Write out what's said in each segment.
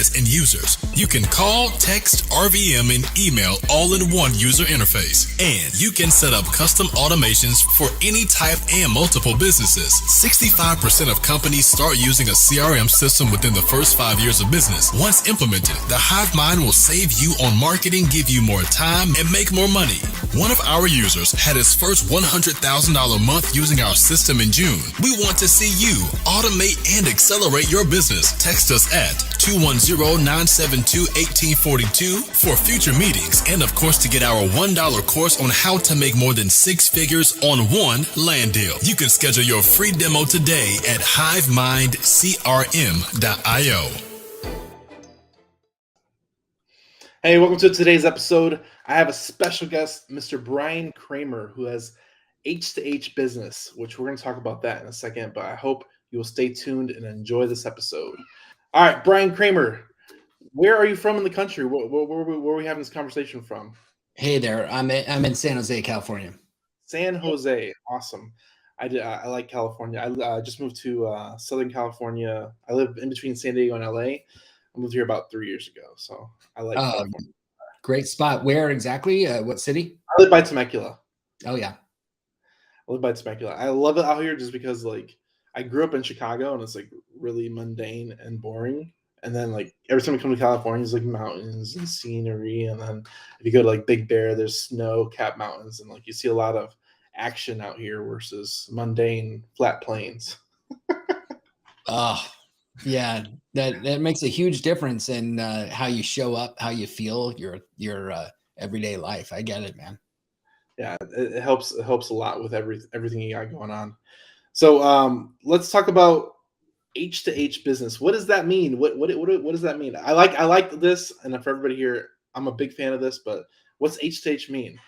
APIs, and users. You can call, text, RVM, and email all in one user interface. And you can set up custom automations for any type and multiple businesses. 65% of companies start using a CRM system within the first 5 years of business. Once implemented, the HiveMind will save you on marketing, give you more time, and make more money. One of our users had his first $100,000 month using our system in June. We want to see you automate and accelerate your business. Text us at 210-972-1842 for future meetings, and of course to get our $1 course on how to make more than 6 figures on one land deal. You can schedule your free demo today at hivemindcrm.io. Hey, welcome to today's episode. I have a special guest, Mr. Bryan Kramer, who has H2H Business, which we're going to talk about that in a second, but I hope you will stay tuned and enjoy this episode. All right, Bryan Kramer, where are you from in the country? Where are we having this conversation from? Hey there, I'm in San Jose, California. San Jose, awesome. I like California. I just moved to Southern California. I live in between San Diego and LA. I moved here about 3 years ago, so I like California. Great spot. Where exactly? What city? I live by Temecula. Oh yeah, I live by Temecula. I love it out here just because like I grew up in Chicago and it's like really mundane and boring. And then like every time we come to California, it's like mountains and scenery. And then if you go to like Big Bear, there's snow-capped mountains, and like you see a lot of action out here versus mundane flat plains. oh yeah, that makes a huge difference in how you show up, how you feel, your everyday life. I get it, man. Yeah, it helps a lot with everything you got going on. So let's talk about H2H Business. What does that mean? What does that mean? I like this, and for everybody here, I'm a big fan of this. But what's H2H mean?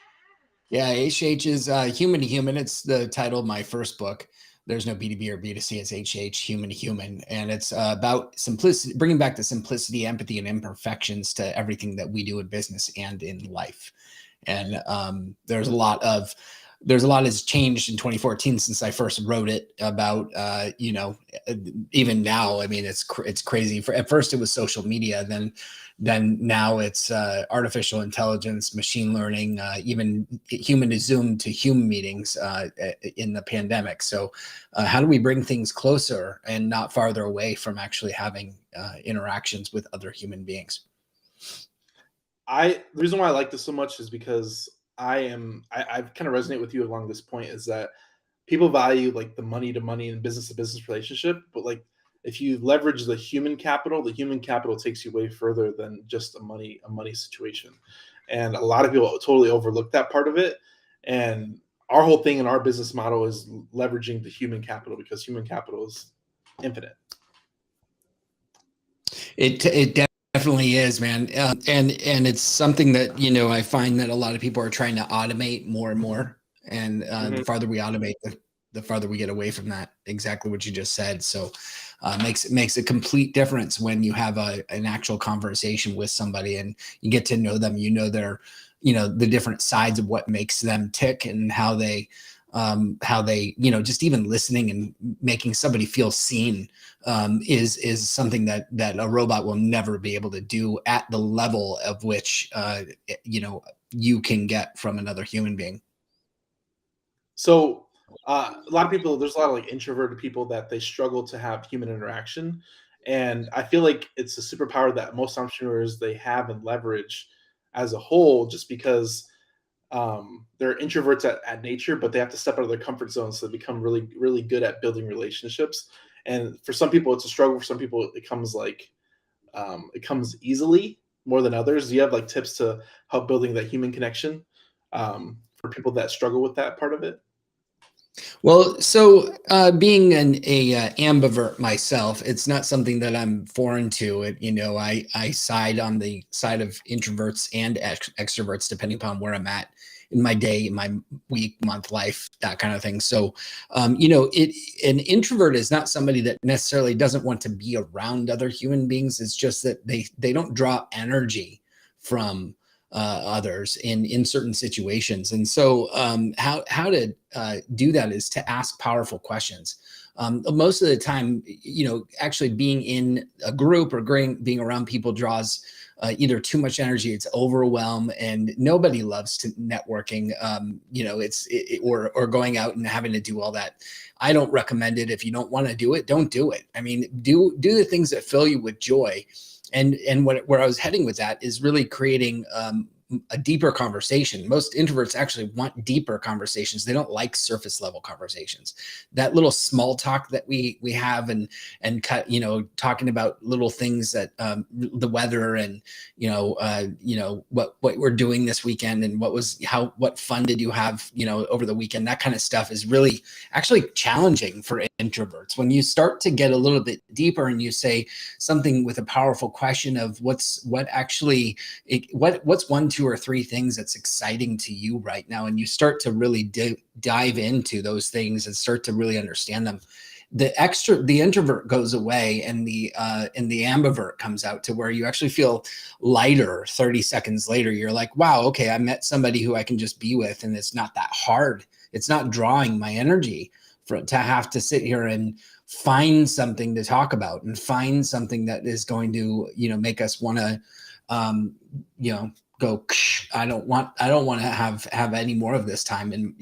Yeah, H2H is human to human. It's the title of my first book. There's no B2B or B2C. It's H2H, human to human, and it's about simplicity, bringing back the simplicity, empathy, and imperfections to everything that we do in business and in life. And there's a lot has changed in 2014 since I first wrote it about, even now, I mean, it's crazy. At first it was social media, then now it's artificial intelligence, machine learning, even human to Zoom to human meetings in the pandemic. So how do we bring things closer and not farther away from actually having interactions with other human beings? The reason why I like this so much is because I kind of resonate with you along this point, is that people value like the money to money and business to business relationship, but like if you leverage the human capital takes you way further than just a money situation. And a lot of people totally overlook that part of it. And our whole thing in our business model is leveraging the human capital, because human capital is infinite. It definitely is, man. And it's something that, I find that a lot of people are trying to automate more and more. And the farther we automate, the farther we get away from that. Exactly what you just said. So makes a complete difference when you have an actual conversation with somebody and you get to know them, their, the different sides of what makes them tick and how they, just even listening and making somebody feel seen is something that a robot will never be able to do at the level of which, you can get from another human being. So a lot of people, there's a lot of like introverted people that they struggle to have human interaction. And I feel like it's a superpower that most entrepreneurs, they have and leverage as a whole, just because they're introverts at nature, but they have to step out of their comfort zone. So they become really, really good at building relationships. And for some people, it's a struggle. For some people, it comes easily more than others. Do you have like tips to help building that human connection for people that struggle with that part of it? Well, so being an ambivert myself, it's not something that I'm foreign to. I side on the side of introverts and extroverts, depending upon where I'm at in my day, in my week, month, life, that kind of thing. So, an introvert is not somebody that necessarily doesn't want to be around other human beings. It's just that they don't draw energy from others in certain situations. And so how to do that is to ask powerful questions. Most of the time, actually being in a group or being around people draws either too much energy, it's overwhelm, and nobody loves to networking. Or going out and having to do all that. I don't recommend it. If you don't want to do it, don't do it. I mean, do the things that fill you with joy. And where I was heading with that is really creating a deeper conversation. Most introverts actually want deeper conversations. They don't like surface level conversations. That little small talk that we have and cut, talking about little things that the weather and what we're doing this weekend and what fun did you have over the weekend. That kind of stuff is really actually challenging for introverts. When you start to get a little bit deeper and you say something with a powerful question of what's one, 2 or 3 things that's exciting to you right now, and you start to really dive into those things and start to really understand them, the introvert goes away and the ambivert comes out, to where you actually feel lighter 30 seconds later. You're like, wow, okay, I met somebody who I can just be with, and it's not that hard. It's not drawing my energy to have to sit here and find something to talk about and find something that is going to make us want to go, I don't want to have any more of this time in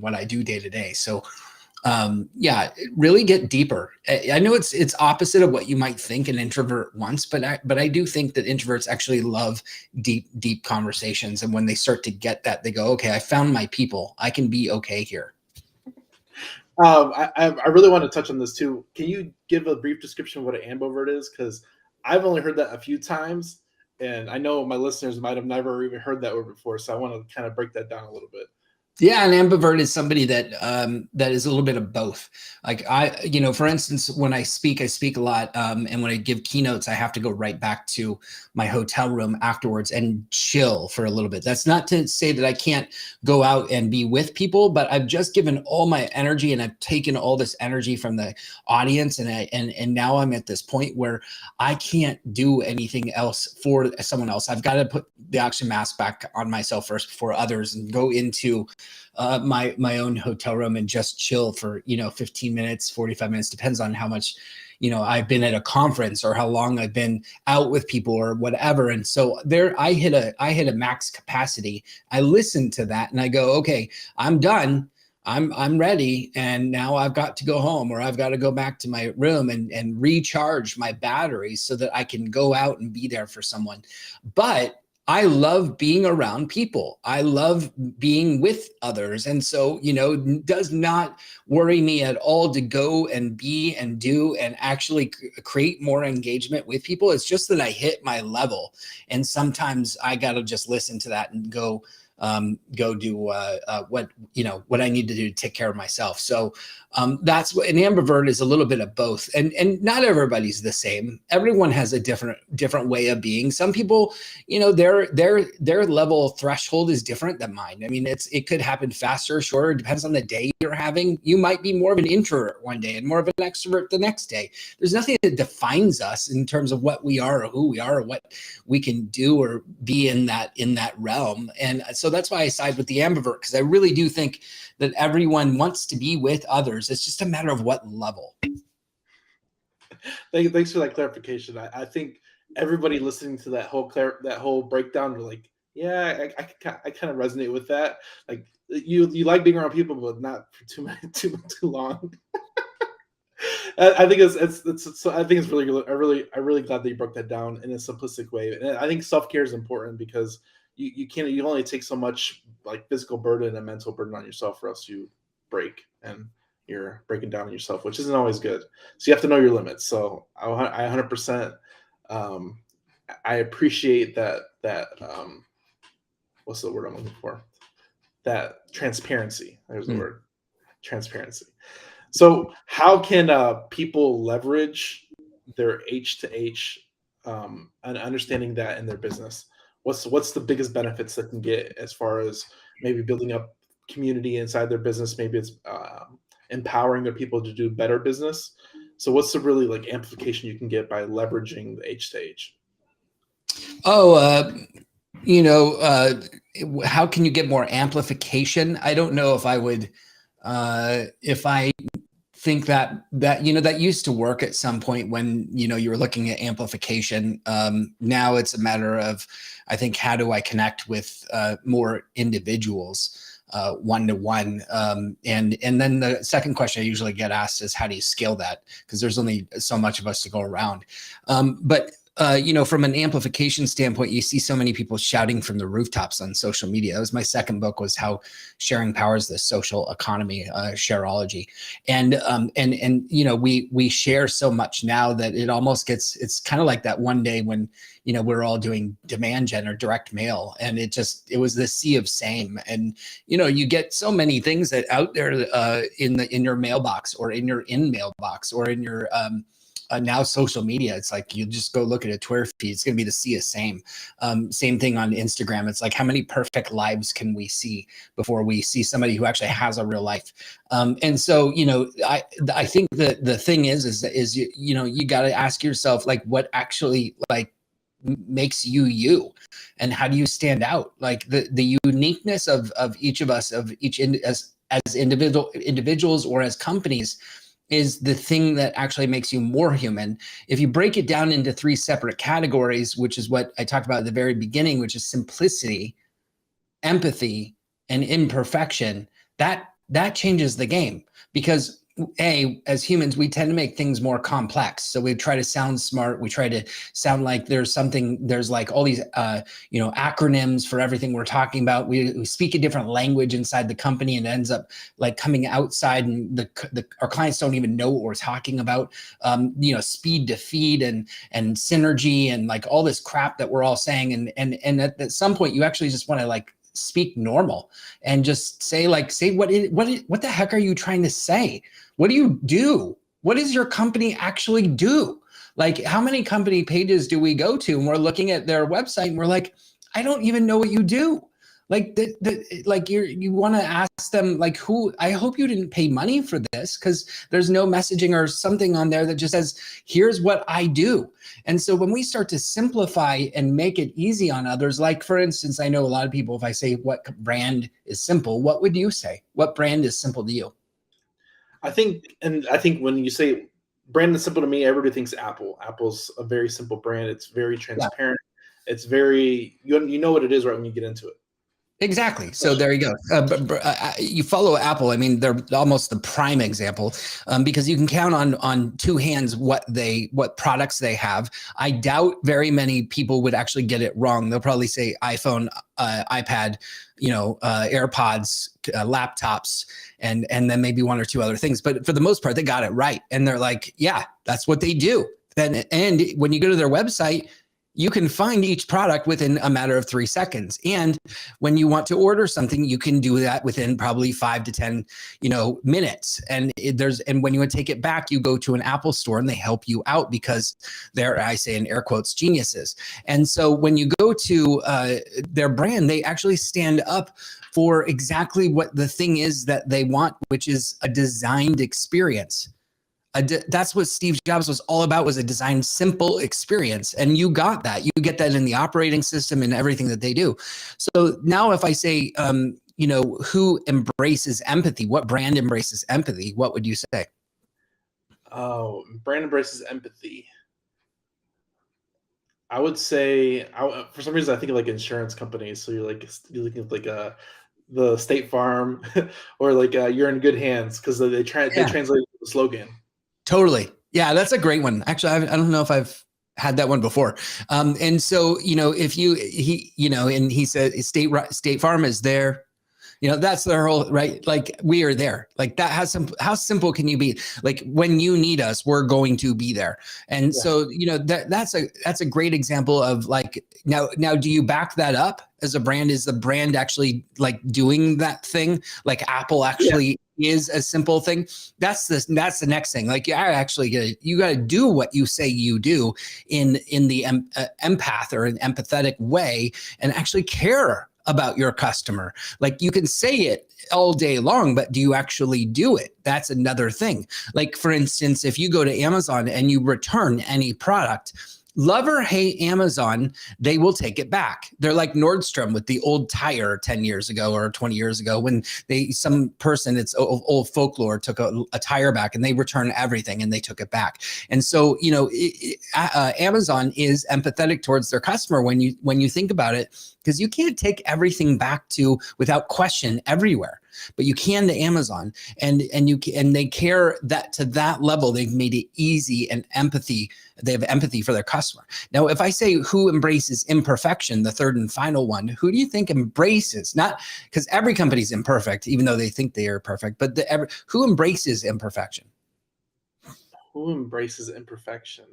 what I do day to day. So really get deeper. I know it's opposite of what you might think an introvert wants, but I do think that introverts actually love deep conversations. And when they start to get that, they go, okay, I found my people. I can be okay here. I really want to touch on this too. Can you give a brief description of what an ambivert is? Because I've only heard that a few times, and I know my listeners might have never even heard that word before. So I want to kind of break that down a little bit. Yeah, an ambivert is somebody that that is a little bit of both. Like for instance, when I speak a lot, and when I give keynotes, I have to go right back to my hotel room afterwards and chill for a little bit. That's not to say that I can't go out and be with people, but I've just given all my energy and I've taken all this energy from the audience, and now I'm at this point where I can't do anything else for someone else. I've got to put the oxygen mask back on myself first before others, and go into my own hotel room and just chill for 15 minutes, 45 minutes, depends on how much I've been at a conference or how long I've been out with people or whatever. And so there I hit a max capacity. I listen to that and I go, okay, I'm done. I'm ready. And now I've got to go home, or I've got to go back to my room and recharge my batteries so that I can go out and be there for someone. But I love being around people. I love being with others. And so, does not worry me at all to go and be and do and actually create more engagement with people. It's just that I hit my level. And sometimes I got to just listen to that and go do what I need to do to take care of myself. So that's what an ambivert is, a little bit of both. And not everybody's the same. Everyone has a different way of being. Some people, their level threshold is different than mine. I mean, it could happen faster, shorter. It depends on the day you're having. You might be more of an introvert one day and more of an extrovert the next day. There's nothing that defines us in terms of what we are or who we are or what we can do or be in that realm. And so that's why I side with the ambivert, because I really do think that everyone wants to be with others. It's just a matter of what level. Thanks for that clarification. I think everybody listening to that whole breakdown, are like, yeah, I kind of resonate with that. Like you like being around people, but not for too long. I think it's really good. I'm really glad that you broke that down in a simplistic way. And I think self-care is important, because you only take so much like physical burden and mental burden on yourself, or else you break and you're breaking down on yourself, which isn't always good. So you have to know your limits. So I 100%, I appreciate that what's the word I'm looking for? That transparency. There's the word, transparency. So how can people leverage their H to H and understanding that in their business? What's the biggest benefits that can get, as far as maybe building up community inside their business? Maybe it's empowering their people to do better business. So what's the really like amplification you can get by leveraging the H to H? How can you get more amplification? I don't know if I would, if I think that that used to work at some point when you were looking at amplification. Now it's a matter of, I think, how do I connect with more individuals one to one, and then the second question I usually get asked is, how do you scale that? Because there's only so much of us to go around. But from an amplification standpoint, you see so many people shouting from the rooftops on social media. That was my second book, was How Sharing Powers the Social Economy, Shareology. And we share so much now that it almost it's kind of like that one day when, we're all doing demand gen or direct mail, and it was the sea of same. And, you get so many things that out there in your mailbox, or in your mailbox, or in your, now social media. It's like, you just go look at a Twitter feed, it's going to be the sea of same. Same thing on Instagram. It's like, how many perfect lives can we see before we see somebody who actually has a real life? And so, I think that the thing is you got to ask yourself, like, what actually makes you, and how do you stand out? Like the uniqueness of each of us, of each as individuals or as companies, is the thing that actually makes you more human. If you break it down into 3 separate categories, which is what I talked about at the very beginning, which is simplicity, empathy, and imperfection, that changes the game. Because as humans, we tend to make things more complex. So we try to sound smart. We try to sound like there's like all these, acronyms for everything we're talking about. We speak a different language inside the company, and it ends up like coming outside, and our clients don't even know what we're talking about. Speed to feed and synergy and like all this crap that we're all saying. And at some point you actually just want to like speak normal and just say what the heck are you trying to say? What do you do? What does your company actually do? Like, how many company pages do we go to and we're looking at their website and we're like, I don't even know what you do. Like you want to ask them, like, I hope you didn't pay money for this, because there's no messaging or something on there that just says, here's what I do. And so when we start to simplify and make it easy on others, like, for instance, I know a lot of people, if I say what brand is simple, what would you say? What brand is simple to you? I think when you say brand is simple to me, everybody thinks Apple. Apple's a very simple brand. It's very transparent. Yeah. It's very, you know what it is right when you get into it. Exactly. So there you go. You follow Apple. I mean, they're almost the prime example, because you can count on 2 hands what products they have. I doubt very many people would actually get it wrong. They'll probably say iPhone, iPad, AirPods, laptops, and then maybe 1 or 2 other things. But for the most part, they got it right. And they're like, yeah, that's what they do. And when you go to their website, you can find each product within a matter of 3 seconds. And when you want to order something, you can do that within probably 5 to 10, minutes. And when you want to take it back, you go to an Apple store and they help you out, because they're, I say in air quotes, geniuses. And so when you go to their brand, they actually stand up for exactly what the thing is that they want, which is a designed experience. That's what Steve Jobs was all about, was a designed simple experience. And you got that. You get that in the operating system and everything that they do. So now if I say, who embraces empathy, what brand embraces empathy, what would you say? Oh, brand embraces empathy. I would say, for some reason, I think of like insurance companies. So you're looking at like the State Farm or like you're in good hands, because they translate the slogan. Totally. Yeah, that's a great one. Actually, I don't know if I've had that one before. And so, if he said State Farm is there, that's their whole, right? Like, we are there. Like, that how simple can you be? Like, when you need us, we're going to be there. And so, that's a great example of like, now, do you back that up as a brand? Is the brand actually like doing that thing? Like Apple actually is a simple thing. That's the next thing. Like, you got to do what you say you do in the empath or an empathetic way, and actually care about your customer. Like, you can say it all day long, but do you actually do it? That's another thing. Like, for instance, if you go to Amazon and you return any product, love or hate Amazon, they will take it back. They're like Nordstrom with the old tire 10 years ago or 20 years ago when some person, it's old folklore, took a tire back and they return everything and they took it back. And so, Amazon is empathetic towards their customer when you think about it, because you can't take everything back to without question everywhere, but you can to Amazon, and they care that to that level. They've made it easy and empathy. They have empathy for their customer. Now, if I say who embraces imperfection, the third and final one, who do you think embraces? Not because every company's imperfect, even though they think they are perfect, but who embraces imperfection? Who embraces imperfection?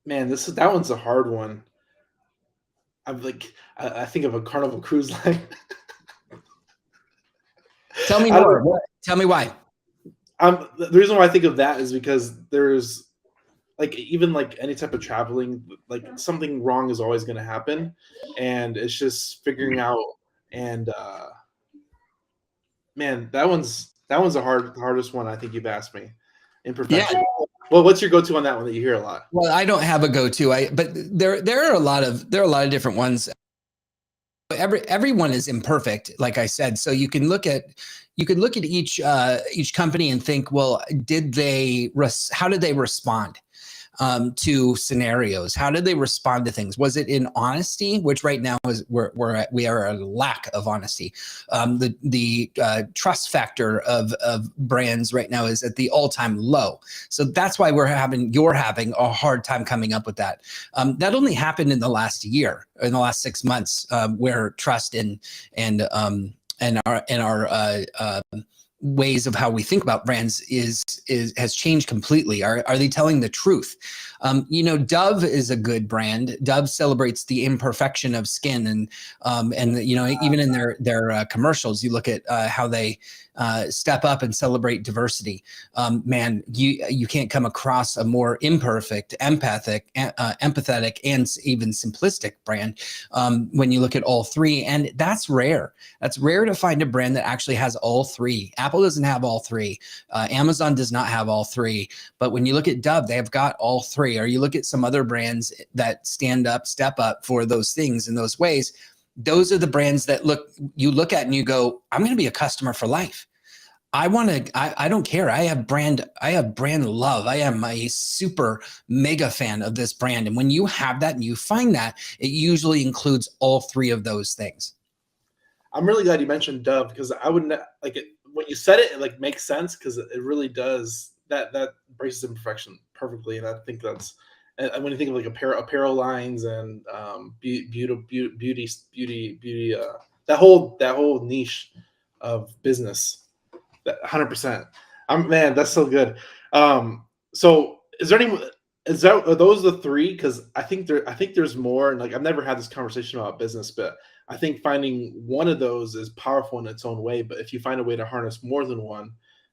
Man, that one's a hard one. I think of a Carnival Cruise Line. Tell me more. Tell me why. The reason why I think of that is because there's even any type of traveling, something wrong is always going to happen, and it's just figuring out. And man, that one's the hardest one I think you've asked me. Imperfection. Yeah. Well, what's your go-to on that one that you hear a lot? Well, I don't have a go-to. But there are a lot of different ones. Everyone is imperfect, like I said. So you can look at each company and think, well, how did they respond to scenarios? How did they respond to things? Was it in honesty, which right now we are at a lack of honesty. The trust factor of brands right now is at the all-time low. So that's why you're having a hard time coming up with that. That only happened in the last year, in the last 6 months, where trust and our ways of how we think about brands has changed completely. Are they telling the truth? Dove is a good brand. Dove celebrates the imperfection of skin, and even in their commercials, you look at how they step up and celebrate diversity. Man, you can't come across a more imperfect, empathetic, and even simplistic brand when you look at all three. And that's rare. That's rare to find a brand that actually has all three. Apple doesn't have all three. Amazon does not have all three. But when you look at Dove, they have got all three. Or you look at some other brands that step up for those things in those ways. Those are the brands that you look at and you go, I'm going to be a customer for life. I don't care. I have brand love. I am a super mega fan of this brand. And when you have that and you find that, it usually includes all three of those things. I'm really glad you mentioned Dove, because I wouldn't when you said it, it makes sense, because it really does. That embraces imperfection perfectly. And I think that's, and when you think of apparel lines and beauty, that whole niche of business, that 100%. Man, that's so good. So are those the three? Because I think there's more. And I've never had this conversation about business, but I think finding one of those is powerful in its own way. But if you find a way to harness more than one,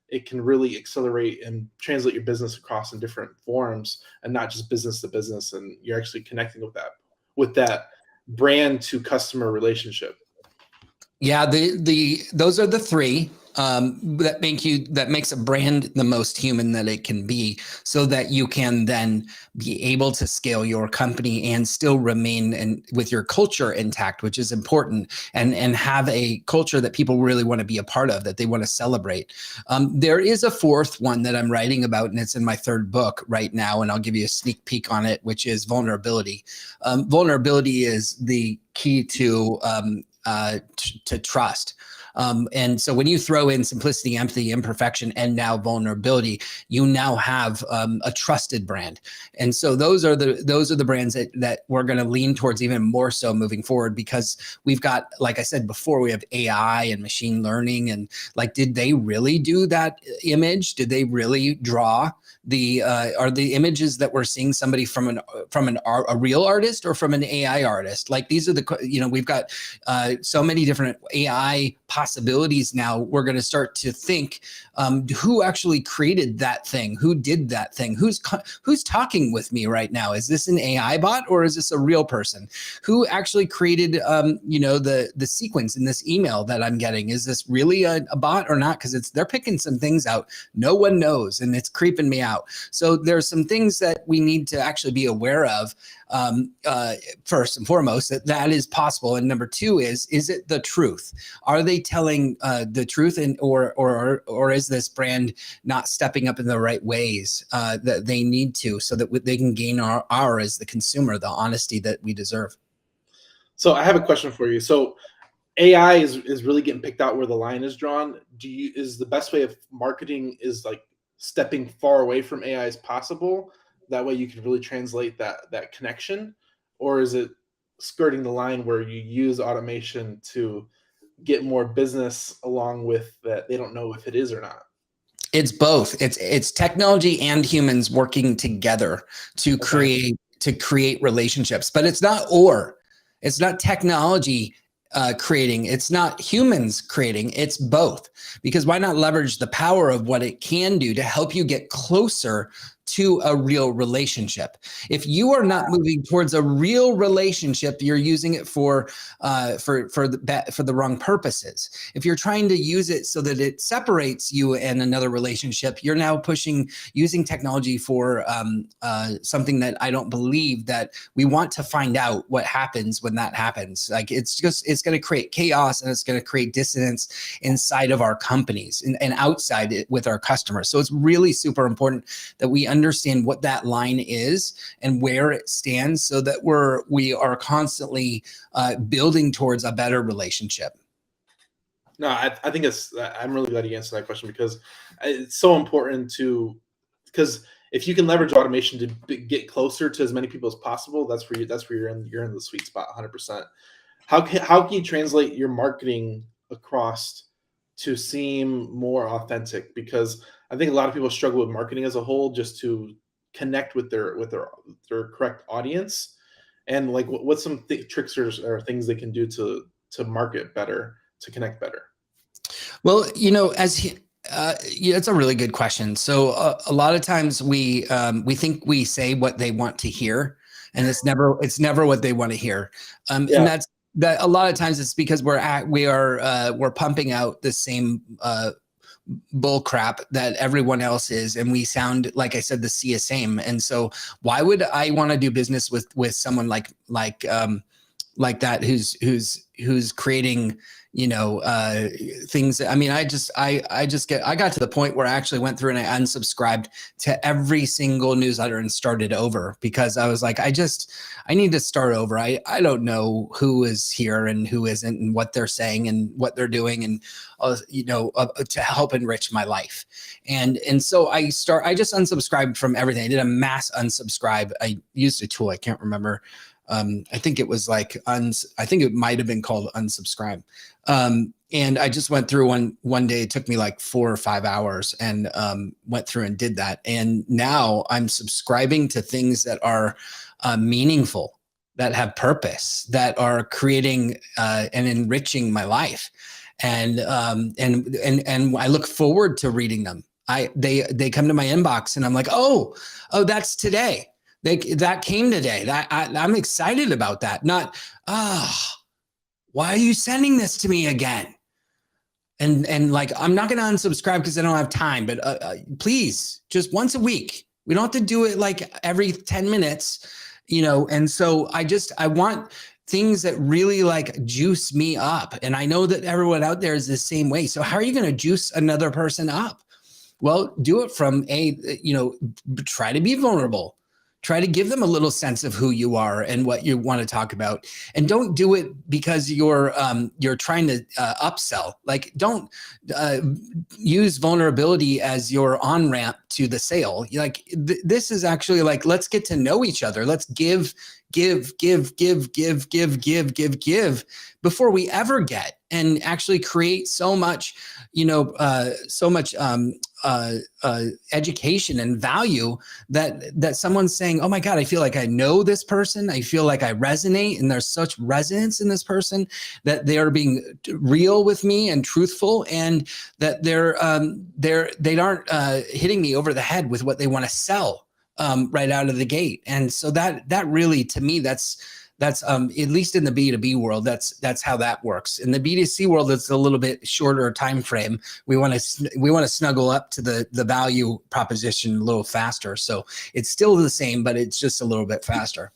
it can really accelerate and translate your business across in different forms, and not just business to business. And you're actually connecting with that brand to customer relationship. Yeah, those are the three that makes a brand the most human that it can be, so that you can then be able to scale your company and still remain with your culture intact, which is important, and have a culture that people really want to be a part of, that they want to celebrate. There is a fourth one that I'm writing about, and it's in my third book right now, and I'll give you a sneak peek on it, which is vulnerability. Vulnerability is the key to trust. And so when you throw in simplicity, empathy, imperfection, and now vulnerability, you now have a trusted brand. And so those are the brands that we're going to lean towards even more so moving forward, because we've got, like I said before, we have AI and machine learning, and did they really do that image? Did they really draw are the images that we're seeing somebody from a real artist or from an AI artist? These are we've got so many different AI possibilities possibilities now. We're going to start to think, who actually created that thing? Who did that thing? Who's talking with me right now? Is this an AI bot or is this a real person? Who actually created, the sequence in this email that I'm getting? Is this really a bot or not? Because they're picking some things out no one knows, and it's creeping me out. So there's some things that we need to actually be aware of. First and foremost, that is possible. And number two is it the truth? Are they telling the truth, or is this brand not stepping up in the right ways that they need to, so that they can gain our as the consumer, the honesty that we deserve? So I have a question for you. So AI is really getting picked out where the line is drawn. Is the best way of marketing is like stepping far away from AI as possible? That way you can really translate that connection, or is it skirting the line where you use automation to get more business along with that they don't know if it is or not? It's both. It's technology and humans working together to create relationships. But it's not technology creating, it's not humans creating, it's both. Because why not leverage the power of what it can do to help you get closer to a real relationship? If you are not moving towards a real relationship, you're using it for the wrong purposes. If you're trying to use it so that it separates you and another relationship, you're now using technology for something that I don't believe that we want to find out what happens when that happens. Like it's going to create chaos, and it's going to create dissonance inside of our companies and outside it with our customers. So it's really super important that we understand what that line is and where it stands, so that we are constantly building towards a better relationship. No, I think I'm really glad you answered that question, because it's so important because if you can leverage automation to get closer to as many people as possible, that's where you're in the sweet spot 100%. How can you translate your marketing across to seem more authentic? Because I think a lot of people struggle with marketing as a whole, just to connect with their correct audience. And like, what's some tricks or things they can do to market better, to connect better? Well, it's a really good question. So a lot of times we think we say what they want to hear, and it's never what they want to hear. And that a lot of times it's because we're pumping out the same bull crap that everyone else is, and we sound, like I said, the same. And so why would I want to do business with someone like that who's creating things? I mean, I got to the point where I actually went through and I unsubscribed to every single newsletter and started over, because I was like, I need to start over. I don't know who is here and who isn't, and what they're saying and what they're doing, and to help enrich my life. And so I just unsubscribed from everything. I did a mass unsubscribe. I used a tool, I can't remember. I think it was I think it might have been called unsubscribe. And I just went through one day. It took me like 4 or 5 hours, and went through and did that. And now I'm subscribing to things that are meaningful, that have purpose, that are creating and enriching my life. And I look forward to reading them. They come to my inbox, and I'm like, oh, that's today. That came today. I'm excited about that. Not, why are you sending this to me again? And like, I'm not going to unsubscribe because I don't have time, but please, just once a week. We don't have to do it like every 10 minutes, And so I want things that really like juice me up. And I know that everyone out there is the same way. So how are you going to juice another person up? Well, do it from try to be vulnerable. Try to give them a little sense of who you are and what you want to talk about. And don't do it because you're trying to upsell. Like, don't use vulnerability as your on-ramp to the sale. Like, this is actually like, let's get to know each other. Let's give give before we ever get and actually create so much, education and value that someone's saying, oh my God, I feel like I know this person. I feel like I resonate, and there's such resonance in this person that they are being real with me and truthful, and that they aren't hitting me over the head with what they want to sell right out of the gate. And so that really, to me, that's at least in the B2B world, that's how that works. In the B2C world, it's a little bit shorter time frame. We want to snuggle up to the value proposition a little faster. So it's still the same, but it's just a little bit faster.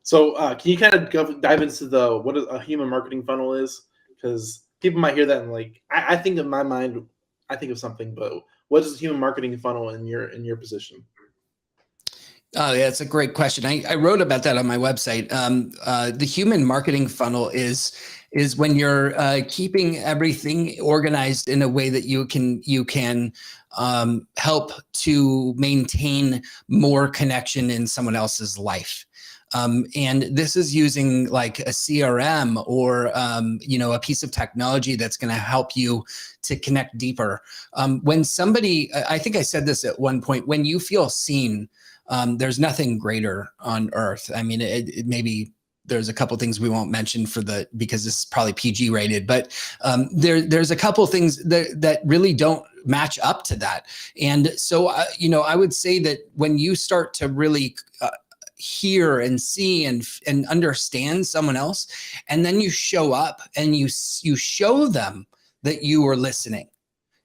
So can you kind of dive into what a human marketing funnel is? Because people might hear that and like, I think in my mind, I think of something, but what is a human marketing funnel in your position? Oh, yeah, it's a great question. I wrote about that on my website. The human marketing funnel is when you're keeping everything organized in a way that you can help to maintain more connection in someone else's life. And this is using like a CRM or, a piece of technology that's going to help you to connect deeper. When somebody, I think I said this at one point, when you feel seen, there's nothing greater on earth. I mean, it maybe there's a couple things we won't mention because this is probably PG rated, but there's a couple things that really don't match up to that. And so, I would say that when you start to really hear and see and understand someone else, and then you show up and you show them that you are listening.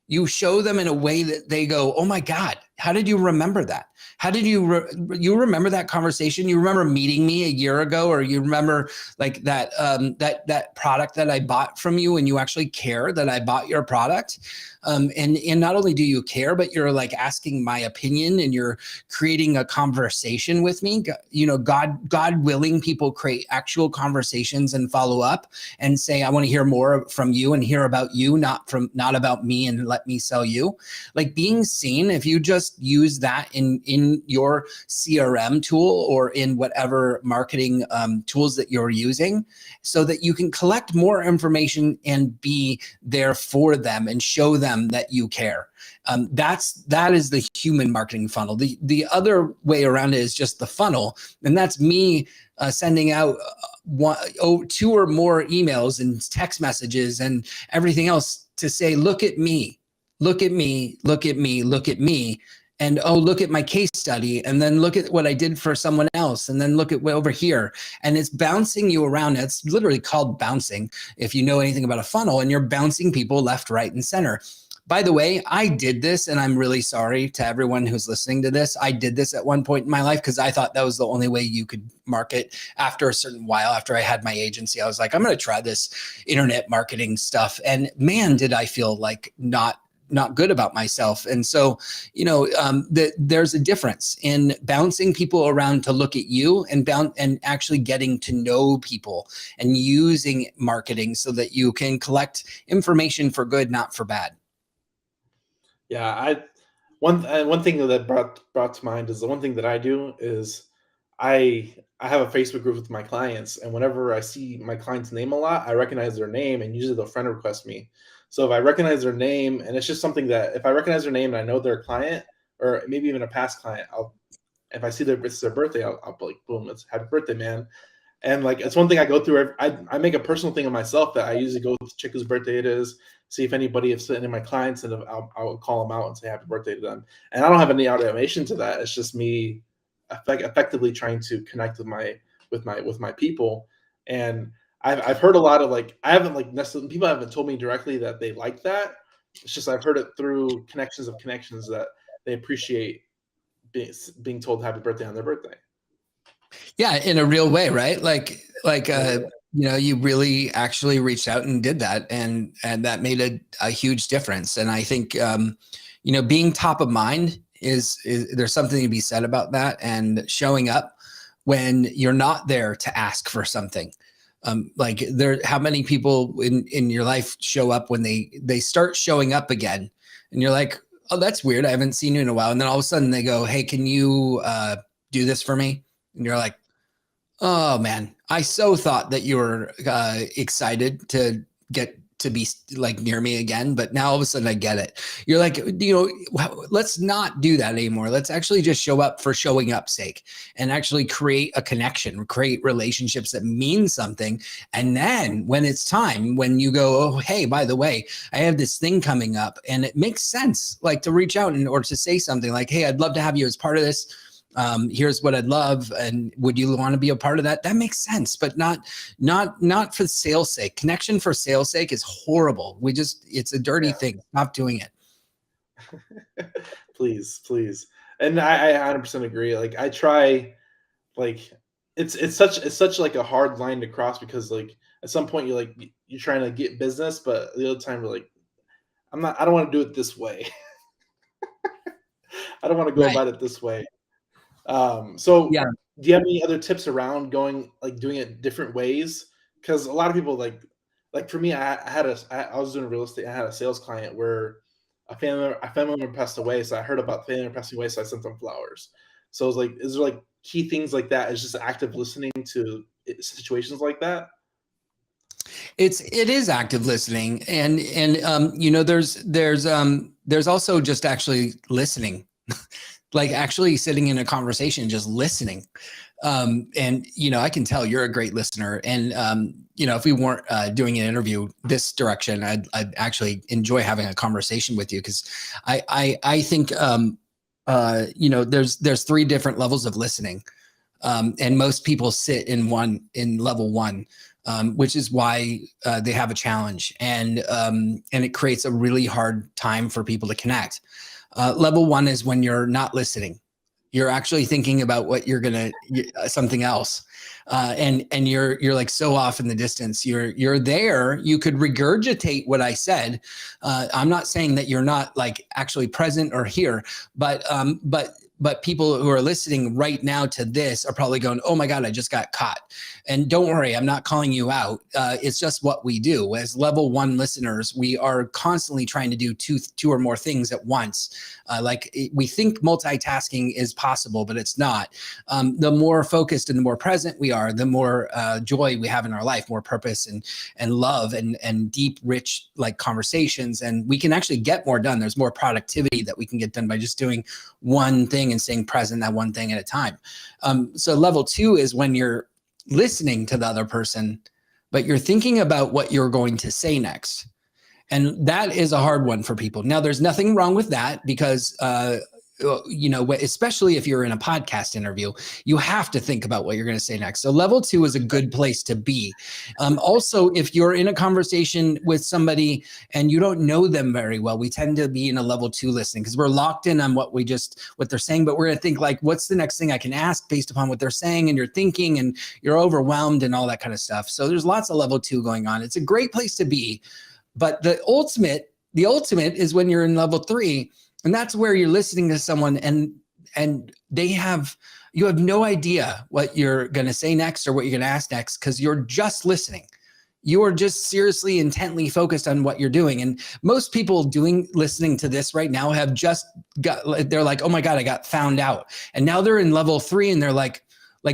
You show them in a way that they go, oh my God, how did you remember that? How did you remember that conversation? You remember meeting me a year ago, or you remember like that product that I bought from you, and you actually care that I bought your product. And not only do you care, but you're like asking my opinion, and you're creating a conversation with me. God willing, people create actual conversations and follow up and say, I want to hear more from you and hear about you, not about me, and let me sell you. Like being seen, if you just use that in your CRM tool or in whatever marketing tools that you're using, so that you can collect more information and be there for them and show them that you care. That is the human marketing funnel. The other way around it is just the funnel, and that's me sending out 2 or more emails and text messages and everything else to say, look at me, look at me, look at me, look at me. And look at my case study, and then look at what I did for someone else, and then look at over here. And it's bouncing you around. It's literally called bouncing, if you know anything about a funnel, and you're bouncing people left, right, and center. By the way, I did this, and I'm really sorry to everyone who's listening to this. I did this at one point in my life because I thought that was the only way you could market. After a certain while, after I had my agency, I was like, I'm going to try this internet marketing stuff. And man, did I feel like not good about myself. And so, there's a difference in bouncing people around to look at you and actually getting to know people and using marketing so that you can collect information for good, not for bad. Yeah, one thing that brought to mind is the one thing that I do is I have a Facebook group with my clients, and whenever I see my client's name a lot, I recognize their name, and usually they'll friend request me. So if I recognize their name, and it's just something that if I recognize their name and I know they're a client, or maybe even a past client, if I see it's their birthday, I'll be like, boom, it's happy birthday, man. And like, it's one thing I go through. I make a personal thing of myself that I usually go check whose birthday it is, see if any of my clients, and I'll call them out and say happy birthday to them. And I don't have any automation to that. It's just me effectively trying to connect with my people. And I've heard a lot of like, I haven't like necessarily, people haven't told me directly that they like that. It's just I've heard it through connections of connections that they appreciate being told happy birthday on their birthday. Yeah, in a real way, right? Like you really actually reached out and did that, and that made a huge difference. And I think being top of mind is there's something to be said about that, and showing up when you're not there to ask for something. How many people in your life show up when they start showing up again, and you're like, oh, that's weird, I haven't seen you in a while. And then all of a sudden they go, hey, can you do this for me? And you're like, Oh man, I so thought that you were excited to get to be like near me again, but now all of a sudden I get it. You're like, let's not do that anymore. Let's actually just show up for showing up's sake and actually create a connection, create relationships that mean something. And then when it's time, when you go, oh, hey, by the way, I have this thing coming up, and it makes sense, like to reach out or to say something like, hey, I'd love to have you as part of this. Here's what I'd love, and would you want to be a part of that? That makes sense, but not for sales sake. Connection for sales sake is horrible. It's a dirty thing. Stop doing it. Please. And I 100% agree. Like I try, like it's such like a hard line to cross, because like at some point you're trying to get business, but the other time you're like, I don't want to do it this way. I don't want to go Right. about it this way. So Yeah. do you have any other tips around doing it different ways? Because a lot of people like for me, I was doing real estate. I had a sales client where a family member passed away, so I heard about the family member passing away, so I sent them flowers. So I was like, is there like key things like that? Is just active listening to situations like that? It is active listening, and there's also just actually listening, like actually sitting in a conversation, just listening. And I can tell you're a great listener, and if we weren't doing an interview this direction, I'd actually enjoy having a conversation with you, because I think there's three different levels of listening. And most people sit in level one, which is why they have a challenge, and it creates a really hard time for people to connect. Level one is when you're not listening. You're actually thinking about what you're gonna something else, and you're like so off in the distance. You're there. You could regurgitate what I said. I'm not saying that you're not like actually present or here, but people who are listening right now to this are probably going, oh my God, I just got caught. And don't worry, I'm not calling you out. It's just what we do. As level one listeners, we are constantly trying to do two or more things at once. Like we think multitasking is possible, but it's not. The more focused and the more present we are, the more joy we have in our life, more purpose and love and deep, rich like conversations. And we can actually get more done. There's more productivity that we can get done by just doing one thing and staying present that one thing at a time. So level two is when you're listening to the other person, but you're thinking about what you're going to say next. And that is a hard one for people. Now, there's nothing wrong with that, because especially if you're in a podcast interview, you have to think about what you're going to say next. So level two is a good place to be. Also, if you're in a conversation with somebody and you don't know them very well, we tend to be in a level two listening, because we're locked in on what they're saying, but we're going to think like, what's the next thing I can ask based upon what they're saying, and you're thinking and you're overwhelmed and all that kind of stuff. So there's lots of level two going on. It's a great place to be. But the ultimate is when you're in level three, and that's where you're listening to someone and you have no idea what you're going to say next or what you're going to ask next, because you're just listening. You are just seriously, intently focused on what you're doing. And most people listening to this right now they're like, oh my God, I got found out. And now they're in level three and they're like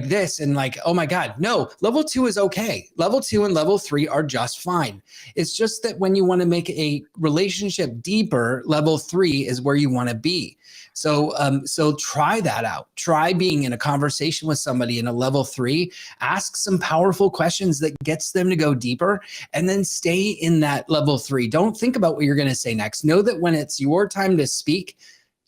this, and like, oh my God, no, level two is okay. Level two and level three are just fine. It's just that when you want to make a relationship deeper, level three is where you want to be. So try that out. Try being in a conversation with somebody in a level three, ask some powerful questions that gets them to go deeper, and then stay in that level three. Don't think about what you're going to say next. Know that when it's your time to speak,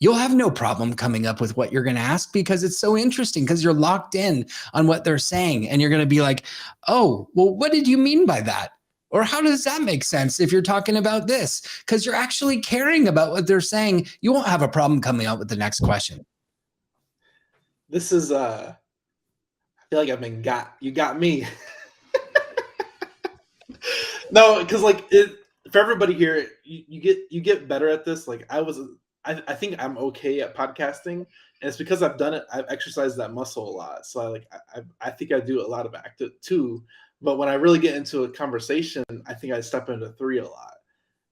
you'll have no problem coming up with what you're going to ask, because it's so interesting, because you're locked in on what they're saying, and you're going to be like, oh, well, what did you mean by that? Or how does that make sense if you're talking about this? Because you're actually caring about what they're saying. You won't have a problem coming up with the next question. This is I feel like you got me. No, because like for everybody here, you get better at this. Like I think I'm okay at podcasting, and it's because I've done it. I've exercised that muscle a lot. So I think I do a lot of active too. But when I really get into a conversation, I think I step into three a lot.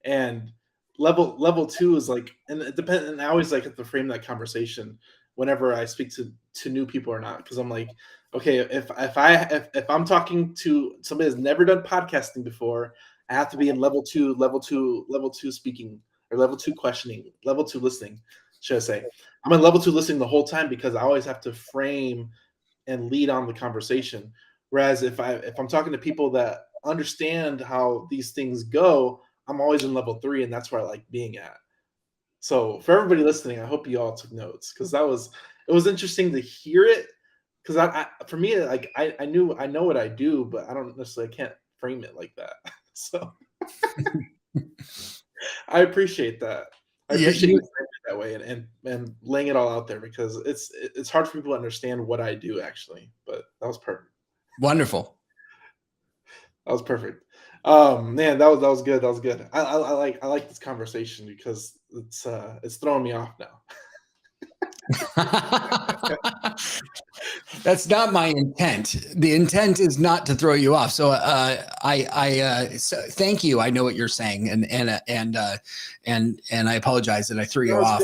And level two is like, and it depends. And I always like have to frame that conversation whenever I speak to to new people or not, because I'm like, okay, if I'm talking to somebody that's never done podcasting before, I have to be in level two speaking, or level 2 questioning, level 2 listening, should I say. I'm in level 2 listening the whole time because I always have to frame and lead on the conversation. Whereas if I'm talking to people that understand how these things go, I'm always in level 3, and that's where I like being at. So for everybody listening, I hope you all took notes, because it was interesting to hear it. Because for me, like I know what I do, but I don't necessarily, I can't frame it like that. So I appreciate that. I Yeah, appreciate you framing it that way, and laying it all out there, because it's hard for people to understand what I do actually. But that was perfect. wonderful. That was perfect. Man, that was good. That was good. I like this conversation because it's throwing me off now. That's not my intent. The intent is not to throw you off. So so thank you. I know what you're saying, and I apologize that I threw you off.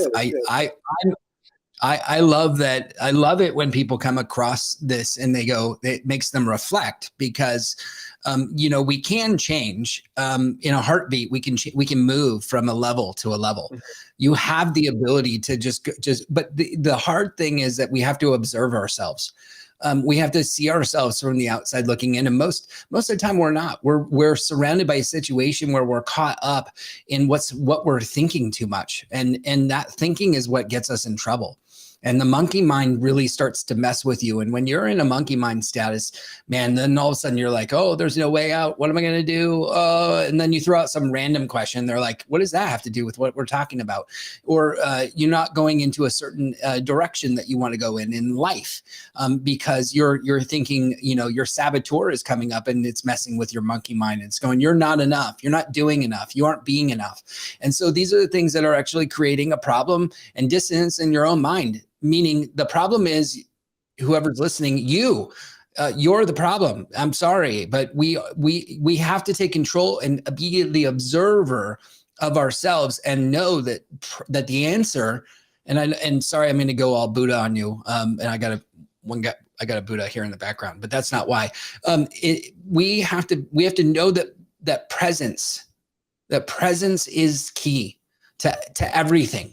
I love that. I love it when people come across this and they go, it makes them reflect, because we can change in a heartbeat. We can move from a level to a level. You have the ability to but the hard thing is that we have to observe ourselves. We have to see ourselves from the outside looking in, and most of the time we're not. We're surrounded by a situation where we're caught up in what we're thinking too much, and that thinking is what gets us in trouble. And the monkey mind really starts to mess with you. And when you're in a monkey mind status, man, then all of a sudden you're like, oh, there's no way out. What am I going to do? And then you throw out some random question. They're like, what does that have to do with what we're talking about? Or you're not going into a certain direction that you want to go in life, because you're thinking, your saboteur is coming up and it's messing with your monkey mind. It's going, you're not enough. You're not doing enough. You aren't being enough. And so these are the things that are actually creating a problem and dissonance in your own mind. Meaning the problem is, whoever's listening, you're the problem. I'm sorry, but we have to take control and be the observer of ourselves, and know that the answer. And sorry, I'm going to go all Buddha on you. And I got a Buddha here in the background, but that's not why. We have to know that presence is key to everything.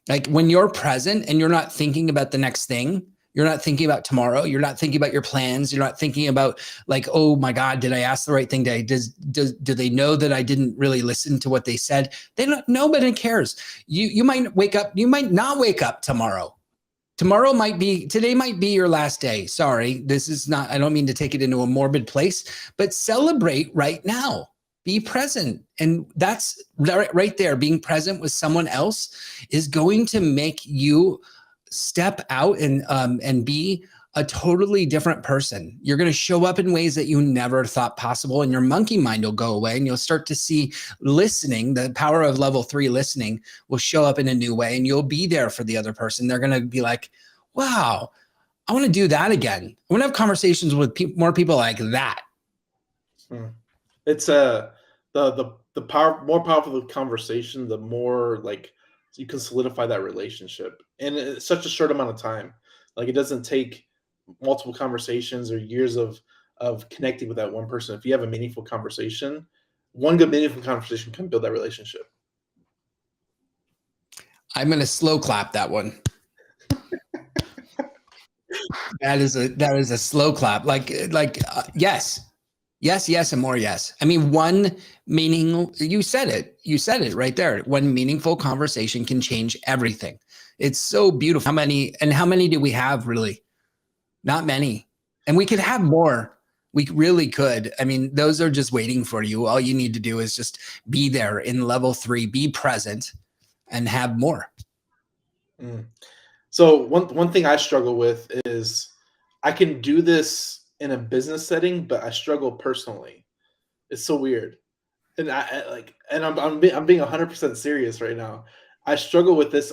Like when you're present and you're not thinking about the next thing, you're not thinking about tomorrow, you're not thinking about your plans, you're not thinking about like, oh my God, did I ask the right thing? Do they know that I didn't really listen to what they said? Nobody cares. You might wake up, you might not wake up tomorrow. Today might be your last day. Sorry, I don't mean to take it into a morbid place, but celebrate right now. Be present. And that's right there. Being present with someone else is going to make you step out and be a totally different person. You're going to show up in ways that you never thought possible, and your monkey mind will go away, and you'll start to see listening. The power of level 3 listening will show up in a new way, and you'll be there for the other person. They're going to be like, wow, I want to do that again. I want to have conversations with more people like that. It's the more powerful the conversation, the more like you can solidify that relationship, and it's such a short amount of time. Like it doesn't take multiple conversations or years of connecting with that one person. If you have a meaningful conversation, one good meaningful conversation can build that relationship. I'm going to slow clap that one. That is a slow clap. Yes. Yes, and more yes. I mean, you said it right there. One meaningful conversation can change everything. It's so beautiful. How many do we have, really? Not many. And we could have more. We really could. I mean, those are just waiting for you. All you need to do is just be there in level 3, be present, and have more. So one thing I struggle with is I can do this in a business setting, but I struggle personally. It's so weird. And I'm being 100% serious right now. I struggle with this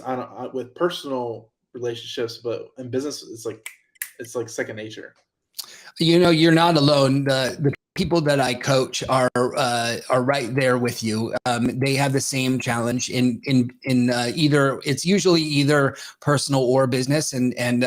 with personal relationships, but in business, it's like second nature. You're not alone. The people that I coach are right there with you. They have the same challenge in either, it's usually either personal or business, and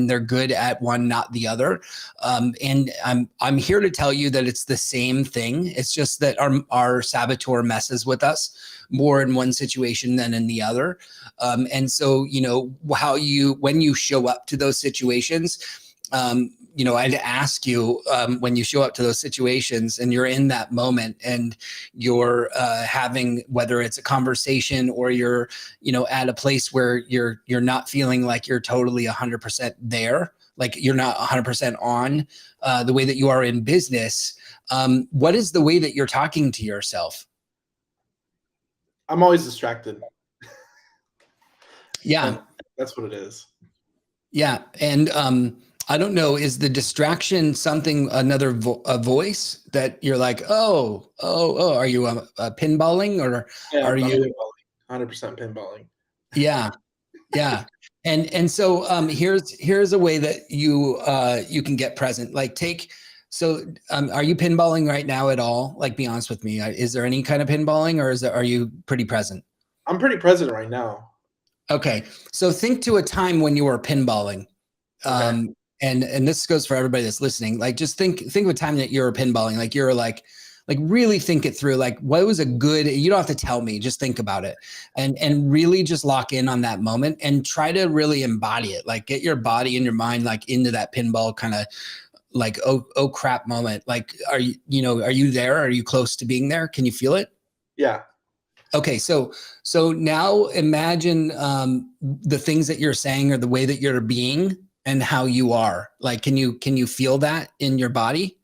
they're good at one, not the other. And I'm here to tell you that it's the same thing. It's just that our saboteur messes with us more in one situation than in the other. And so, when you show up to those situations, I'd ask you, when you show up to those situations and you're in that moment and you're having, whether it's a conversation or you're, at a place where you're not feeling like you're totally 100% there, like you're not 100% on the way that you are in business. What is the way that you're talking to yourself? I'm always distracted. Yeah. That's what it is. Yeah. And I don't know, is the distraction something, another a voice that you're like, oh, are you pinballing, or are you 100% pinballing? Yeah. Yeah. And so here's a way that you can get present. Like are you pinballing right now at all? Like, be honest with me. Is there any kind of pinballing, or are you pretty present? I'm pretty present right now. Okay. So think to a time when you were pinballing. Okay. And this goes for everybody that's listening. Like, just think of a time that you're pinballing. Like, you're like really think it through. Like, what was a good, you don't have to tell me, just think about it, and really just lock in on that moment and try to really embody it. Like, get your body and your mind like into that pinball kind of like, oh crap moment. Like, are you there? Are you close to being there? Can you feel it? Yeah. Okay. So now imagine the things that you're saying or the way that you're being and how you are. Like, can you feel that in your body?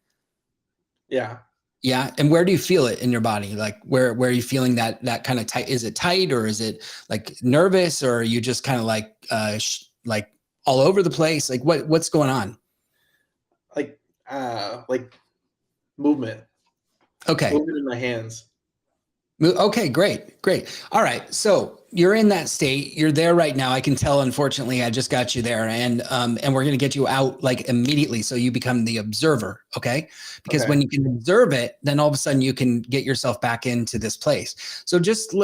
Yeah. Yeah. And where do you feel it in your body? Like, where are you feeling that kind of tight? Is it tight, or is it like nervous, or are you just kind of like all over the place? Like, what's going on? Like movement. Okay. Movement in my hands. Okay, great. All right. So you're in that state. You're there right now. I can tell, unfortunately, I just got you there, and we're going to get you out like immediately. So you become the observer. Okay. Because when you can observe it, then all of a sudden you can get yourself back into this place. So just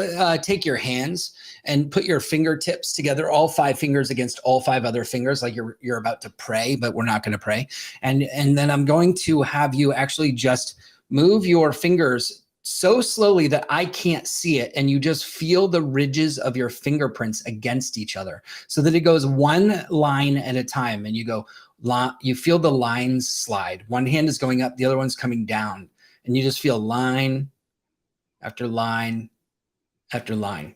take your hands and put your fingertips together, all 5 fingers against all 5 other fingers, like you're about to pray, but we're not going to pray. And then I'm going to have you actually just move your fingers so slowly that I can't see it, and you just feel the ridges of your fingerprints against each other, so that it goes one line at a time, and you feel the lines slide. One hand is going up, the other one's coming down, and you just feel line after line after line.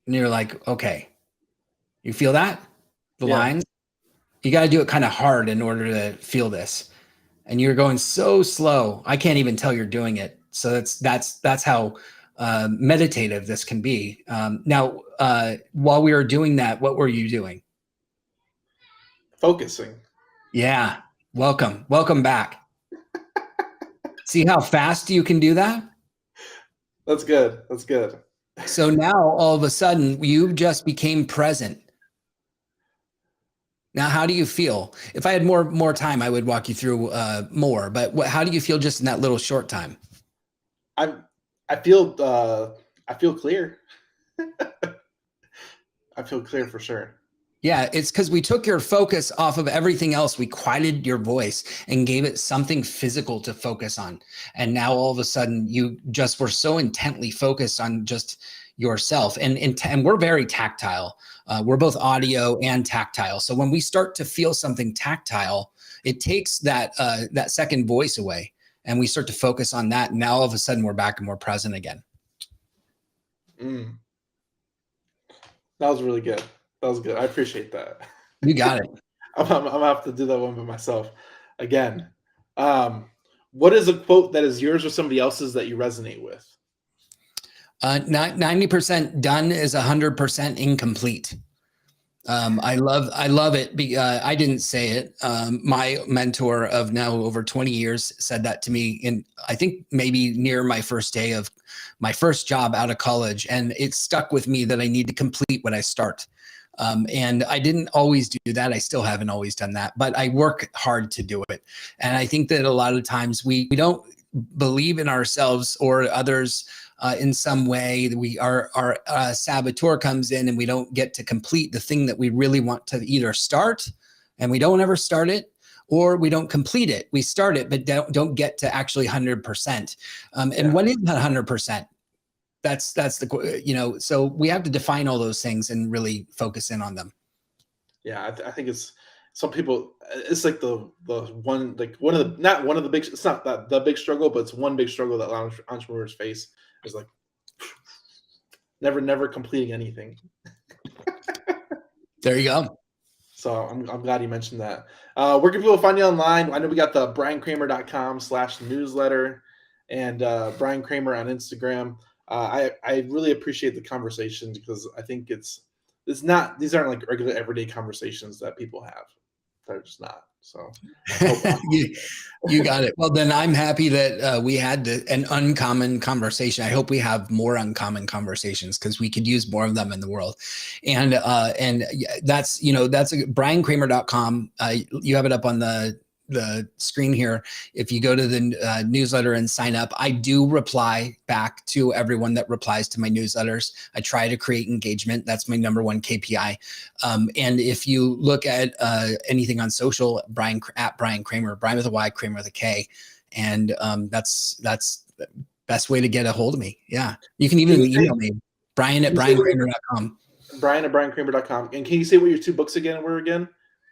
And you're like, okay, you feel that? The lines? You got to do it kind of hard in order to feel this. And you're going so slow, I can't even tell you're doing it. So that's how meditative this can be. Now, while we were doing that, what were you doing? Focusing. Yeah. Welcome back. See how fast you can do that? That's good. So now all of a sudden you just became present. Now, how do you feel? If I had more time, I would walk you through more. But how do you feel just in that little short time? I feel clear. I feel clear for sure. Yeah, it's because we took your focus off of everything else. We quieted your voice and gave it something physical to focus on. And now all of a sudden you just were so intently focused on just yourself. And we're very tactile. We're both audio and tactile. So when we start to feel something tactile, it takes that second voice away, and we start to focus on that. And now all of a sudden we're back and we're present again. That was really good. That was good. I appreciate that. You got it. I'm gonna have to do that one by myself again. What is a quote that is yours or somebody else's that you resonate with? 90% done is 100% incomplete. I love it. I didn't say it. My mentor of now over 20 years said that to me in, I think maybe near my first day of my first job out of college. And it stuck with me that I need to complete what I start. And I didn't always do that. I still haven't always done that, but I work hard to do it. And I think that a lot of times we don't believe in ourselves or others in some way. Our saboteur comes in and we don't get to complete the thing that we really want to either start, and we don't ever start it, or we don't complete it. We start it, but don't get to actually 100%. And what is that 100%? That's the, so we have to define all those things and really focus in on them. Yeah. I think it's, some people, it's like the one, like one of the, not one of the big, it's not that the big struggle, but it's one big struggle that a lot of entrepreneurs face is like never completing anything. There you go. So I'm glad you mentioned that. Where can people find you online? I know we got the bryankramer.com/newsletter and Bryan Kramer on Instagram. I really appreciate the conversation because I think these aren't like regular everyday conversations that people have. They're just not. So you got it. Well, then I'm happy that we had an uncommon conversation. I hope we have more uncommon conversations because we could use more of them in the world. And that's bryankramer.com. You have it up on the screen here. If you go to the newsletter and sign up, I do reply back to everyone that replies to my newsletters. I try to create engagement. That's my number one KPI. And if you look at anything on social, Bryan Kramer, Bryan with a Y, Kramer with a K. And that's the best way to get a hold of me. Yeah. You can even email me, Bryan@bryankramer.com. Bryan@bryankramer.com. And can you say what your two books again were again?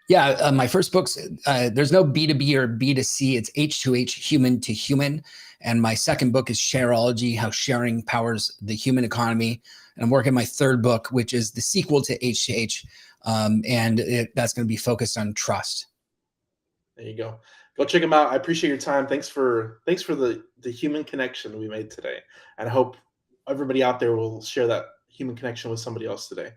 Yeah, my first book's there's no B2B or B2C. It's H2H, human to human. And my second book is Shareology, How Sharing Powers the Human Economy. And I'm working on my third book, which is the sequel to H2H. That's going to be focused on trust. There you go. Go check them out. I appreciate your time. Thanks for the human connection we made today. And I hope everybody out there will share that human connection with somebody else today.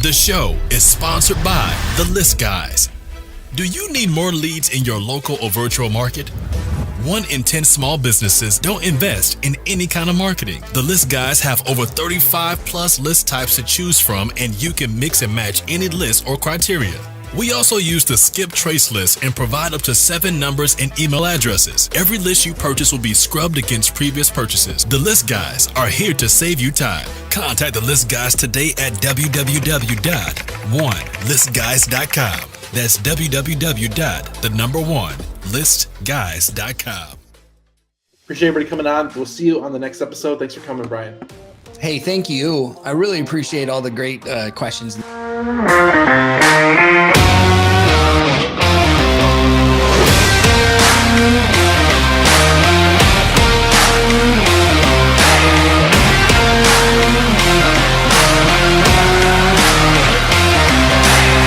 The show is sponsored by The List Guys. Do you need more leads in your local or virtual market? 1 in 10 small businesses don't invest in any kind of marketing. The List Guys have over 35 plus list types to choose from, and you can mix and match any list or criteria. We also use the skip trace list and provide up to 7 numbers and email addresses. Every list you purchase will be scrubbed against previous purchases. The List Guys are here to save you time. Contact the List Guys today at www.1listguys.com. That's www.1listguys.com. Appreciate everybody coming on. We'll see you on the next episode. Thanks for coming, Bryan. Hey, thank you. I really appreciate all the great questions.